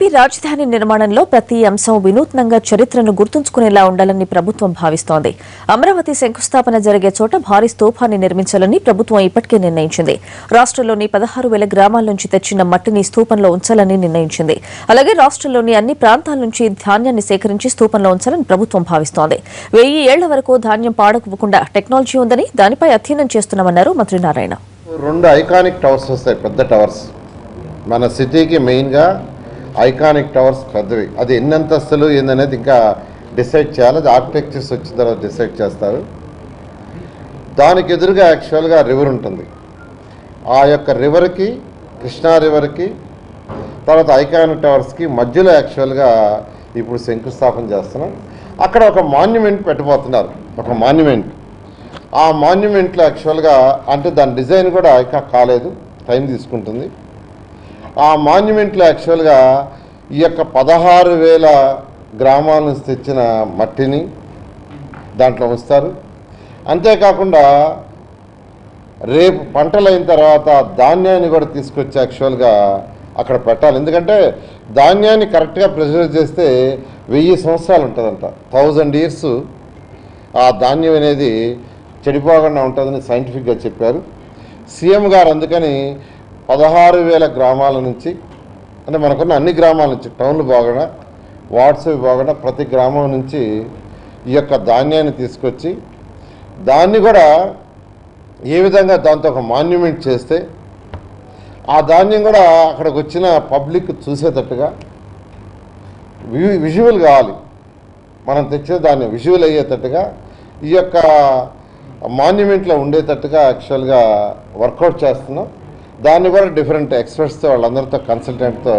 AP రాజధాని నిర్మాణంలో ప్రతి అంశం వినూత్నంగా చరిత్రను గుర్తుంచుకునేలా ఉండాలని ప్రభుత్వం భావిస్తోంది. అమరావతి శంకుస్థాపన జరిగే చోట భారీ స్తూపాన్ని నిర్మించాలని ప్రభుత్వం ఇప్పటికే నిర్ణయించింది. రాష్ట్రంలోని 16,000 గ్రామాల నుంచి తెచ్చిన మట్టిని స్తూపంలో ఉంచాలని నిర్ణయించింది. అలాగే రాష్ట్రంలోని అన్ని ప్రాంతాల నుంచి ధాన్యాన్ని సేకరించి స్తూపంలో ఉంచాలని ప్రభుత్వం భావిస్తోంది. 1000 ఏళ్ల వరకు ధాన్యం పాడకపోకుండా టెక్నాలజీ ఉందని దానిపై అధ్యయనం చేస్తున్నామన్నారు మంత్రి నారాయణ. 2 ఐకానిక్ టవర్స్ వస్తాయి, పెద్ద టవర్స్. మన సిటీకి మెయిన్గా ఐకానిక్ టవర్స్ పెద్దవి. అది ఎన్ని అంతస్తులు ఏందనేది ఇంకా డిసైడ్ చేయాలి. అది ఆర్కిటెక్చర్స్ వచ్చిన తర్వాత డిసైడ్ చేస్తారు. దానికి ఎదురుగా యాక్చువల్గా రివర్ ఉంటుంది. ఆ యొక్క రివర్కి, కృష్ణా రివర్కి, తర్వాత ఐకానిక్ టవర్స్కి మధ్యలో యాక్చువల్గా ఇప్పుడు శంకుస్థాపన చేస్తున్నాం. అక్కడ ఒక మాన్యుమెంట్ పెట్టబోతున్నారు, ఒక మాన్యుమెంట్. ఆ మాన్యుమెంట్లో యాక్చువల్గా అంటే దాని డిజైన్ కూడా ఇంకా కాలేదు, టైం తీసుకుంటుంది. ఆ మాన్యుమెంట్లో యాక్చువల్గా ఈ యొక్క 16,000 గ్రామాల నుంచి తెచ్చిన మట్టిని దాంట్లో ఉంచుతారు. అంతేకాకుండా రేపు పంటలైన తర్వాత ధాన్యాన్ని కూడా తీసుకొచ్చి యాక్చువల్గా అక్కడ పెట్టాలి. ఎందుకంటే ధాన్యాన్ని కరెక్ట్గా ప్రిజర్వ్ చేస్తే 1000 సంవత్సరాలు ఉంటుందంట. 1000 years ఆ ధాన్యం అనేది చెడిపోకుండా ఉంటుందని సైంటిఫిక్గా చెప్పారు సీఎం గారు. అందుకని 16,000 గ్రామాల నుంచి, అంటే మనకున్న అన్ని గ్రామాల నుంచి, టౌన్లు బాగున్నా, వార్డ్స్ బాగున్నా, ప్రతి గ్రామం నుంచి ఈ యొక్క ధాన్యాన్ని తీసుకొచ్చి దాన్ని కూడా ఏ విధంగా దాంతో ఒక మాన్యుమెంట్ చేస్తే ఆ ధాన్యం కూడా అక్కడికి వచ్చిన పబ్లిక్ చూసేటట్టుగా విజువల్ కావాలి. మనం తెచ్చే దాన్ని విజువల్ అయ్యేటట్టుగా ఈ యొక్క మాన్యుమెంట్లో ఉండేటట్టుగా యాక్చువల్గా వర్కౌట్ చేస్తున్నాం. దాన్ని కూడా డిఫరెంట్ ఎక్స్పర్ట్స్తో, వాళ్ళందరితో, కన్సల్టెంట్తో